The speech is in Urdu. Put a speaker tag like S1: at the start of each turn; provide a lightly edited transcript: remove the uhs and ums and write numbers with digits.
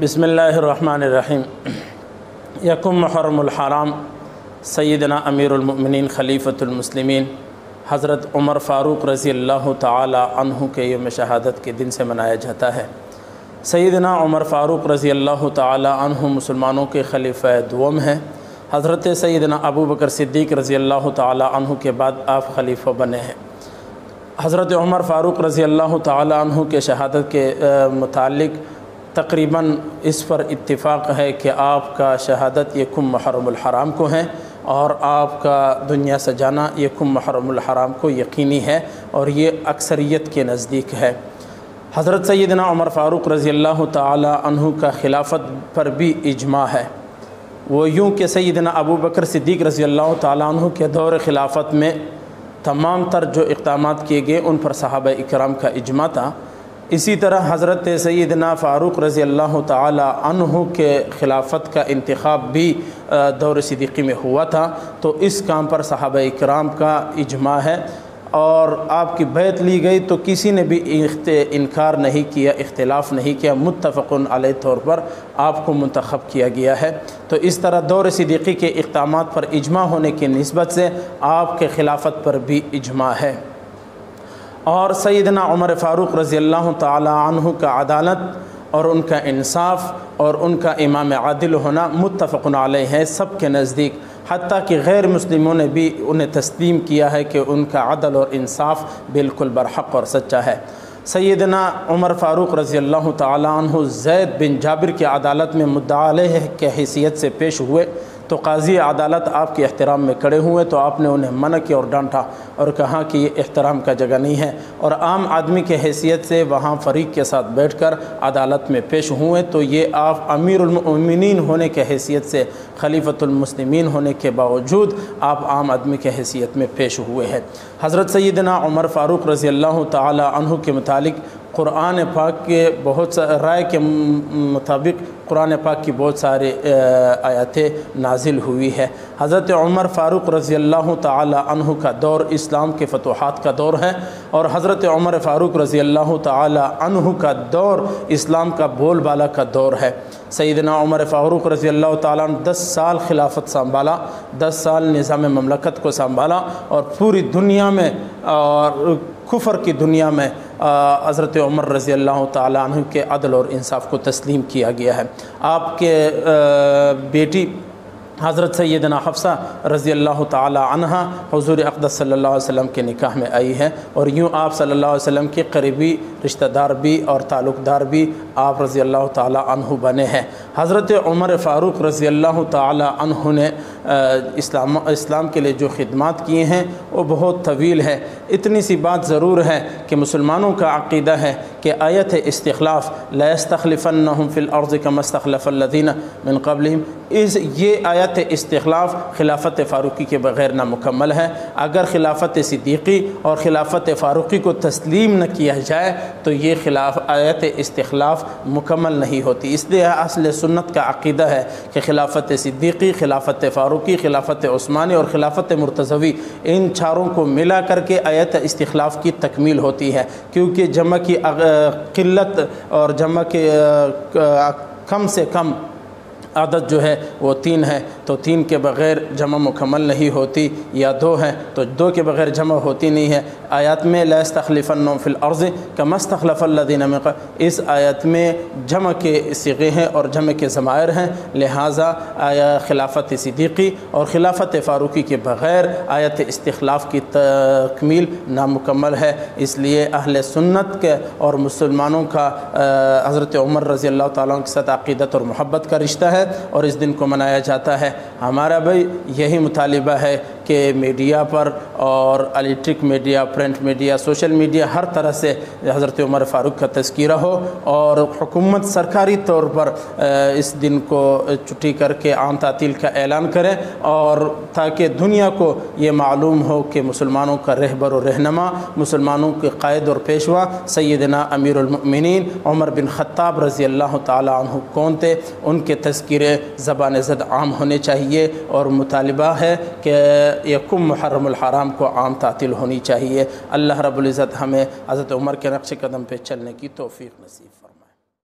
S1: بسم اللہ الرحمن الرحیم۔ یکم محرم الحرام سیدنا امیر المؤمنین خلیفۃ المسلمین حضرت عمر فاروق رضی اللہ تعالی عنہ کے یوم شہادت کے دن سے منایا جاتا ہے۔ سیدنا عمر فاروق رضی اللہ تعالی عنہ مسلمانوں کے خلیفہ دوم ہیں۔ حضرت سیدنا ابو بکر صدیق رضی اللہ تعالی عنہ کے بعد آپ خلیفہ بنے ہیں۔ حضرت عمر فاروق رضی اللہ تعالی عنہ کے شہادت کے متعلق تقریباً اس پر اتفاق ہے کہ آپ کا شہادت یکم محرم الحرام کو ہے اور آپ کا دنیا سے جانا یکم محرم الحرام کو یقینی ہے، اور یہ اکثریت کے نزدیک ہے۔ حضرت سیدنا عمر فاروق رضی اللہ تعالی عنہ کا خلافت پر بھی اجماع ہے۔ وہ یوں کہ سیدنا ابو بکر صدیق رضی اللہ تعالی عنہ کے دور خلافت میں تمام تر جو اقدامات کیے گئے ان پر صحابہ اکرام کا اجماع تھا۔ اسی طرح حضرت سیدنا فاروق رضی اللہ تعالی عنہ کے خلافت کا انتخاب بھی دور صدیقی میں ہوا تھا، تو اس کام پر صحابہ اکرام کا اجماع ہے، اور آپ کی بیعت لی گئی تو کسی نے بھی انکار نہیں کیا، اختلاف نہیں کیا، متفقن علیہ طور پر آپ کو منتخب کیا گیا ہے۔ تو اس طرح دور صدیقی کے اقدامات پر اجماع ہونے کی نسبت سے آپ کے خلافت پر بھی اجماع ہے۔ اور سیدنا عمر فاروق رضی اللہ تعالی عنہ کا عدالت اور ان کا انصاف اور ان کا امام عادل ہونا متفقن علیہ ہے سب کے نزدیک، حتیٰ کہ غیر مسلموں نے بھی انہیں تسلیم کیا ہے کہ ان کا عدل اور انصاف بالکل برحق اور سچا ہے۔ سیدنا عمر فاروق رضی اللہ تعالی عنہ زید بن جابر کی عدالت میں مدعا علیہ کے حیثیت سے پیش ہوئے، تو قاضی عدالت آپ کے احترام میں کھڑے ہوئے تو آپ نے انہیں منع کیا اور ڈانٹا اور کہا کہ یہ احترام کا جگہ نہیں ہے، اور عام آدمی کے حیثیت سے وہاں فریق کے ساتھ بیٹھ کر عدالت میں پیش ہوئے، تو یہ آپ امیر المؤمنین ہونے کے حیثیت سے، خلیفۃ المسلمین ہونے کے باوجود آپ عام آدمی کے حیثیت میں پیش ہوئے ہیں۔ حضرت سیدنا عمر فاروق رضی اللہ تعالی عنہ کے متعلق قرآن پاک کے بہت رائے کے مطابق قرآن پاک کی بہت سارے آیاتیں نازل ہوئی ہے۔ حضرت عمر فاروق رضی اللہ تعالی عنہ کا دور اسلام کے فتوحات کا دور ہے، اور حضرت عمر فاروق رضی اللہ تعالی عنہ کا دور اسلام کا بول بالا کا دور ہے۔ سیدنا عمر فاروق رضی اللہ تعالیٰ عنہ 10 سال خلافت سنبھالا، 10 سال نظام مملکت کو سنبھالا، اور پوری دنیا میں اور کفر کی دنیا میں حضرت عمر رضی اللہ تعالیٰ عنہ کے عدل اور انصاف کو تسلیم کیا گیا ہے۔ آپ کے بیٹی حضرت سیدنا حفصہ رضی اللہ تعالی عنہ حضور اقدس صلی اللہ علیہ وسلم کے نکاح میں آئی ہے، اور یوں آپ صلی اللہ علیہ وسلم کے قریبی رشتہ دار بھی اور تعلق دار بھی آپ رضی اللہ تعالی عنہ بنے ہیں۔ حضرت عمر فاروق رضی اللہ تعالی عنہ نے اسلام کے لیے جو خدمات کیے ہیں وہ بہت طویل ہے۔ اتنی سی بات ضرور ہے کہ مسلمانوں کا عقیدہ ہے کہ آیت استخلاف لا يستخلفنهم في الارض كما استخلف الذين من قبلهم، یہ آیت استخلاف خلافت فاروقی کے بغیر نامکمل ہے۔ اگر خلافت صدیقی اور خلافت فاروقی کو تسلیم نہ کیا جائے تو یہ آیت استخلاف مکمل نہیں ہوتی۔ اس لیے اصل سنت کا عقیدہ ہے کہ خلافت صدیقی، خلافت فاروقی، خلافت عثمانی اور خلافت مرتضوی، ان چاروں کو ملا کر کے آیت استخلاف کی تکمیل ہوتی ہے، کیونکہ جمع کی قلت اور جمع کے کم سے کم عدد جو ہے وہ 3 ہے، تو 3 کے بغیر جمع مکمل نہیں ہوتی، یا 2 ہے تو 2 کے بغیر جمع ہوتی نہیں ہے۔ آیات میں لا يستخلفنهم في الارض كما استخلف الذين من قبل، اس آیت میں جمع کے صیغے ہیں اور جمع کے ضمائر ہیں، لہٰذا خلافت صدیقی اور خلافت فاروقی کے بغیر آیت استخلاف کی تکمیل نامکمل ہے۔ اس لیے اہل سنت کے اور مسلمانوں کا حضرت عمر رضی اللہ تعالیٰ عنہ کے ساتھ عقیدت اور محبت کا رشتہ ہے، اور اس دن کو منایا جاتا ہے۔ ہمارا بھی یہی مطالبہ ہے کہ میڈیا پر اور electric media, print media, social media, ہر طرح سے حضرت عمر فاروق کا تذکرہ ہو، اور حکومت سرکاری طور پر اس دن کو چھٹی کر کے عام تعطیل کا اعلان کرے، اور تاکہ دنیا کو یہ معلوم ہو کہ مسلمانوں کا رہبر و رہنما، مسلمانوں کے قائد اور پیشوا سیدنا امیر المؤمنین عمر بن خطاب رضی اللہ تعالی عنہ کون تھے، ان کے تذکرے زبان زد عام ہونے چاہیے، اور مطالبہ ہے کہ یکم محرم الحرام کو عام تعطیل ہونی چاہیے۔ اللہ رب العزت ہمیں حضرت عمر کے نقش قدم پہ چلنے کی توفیق نصیب فرمائے۔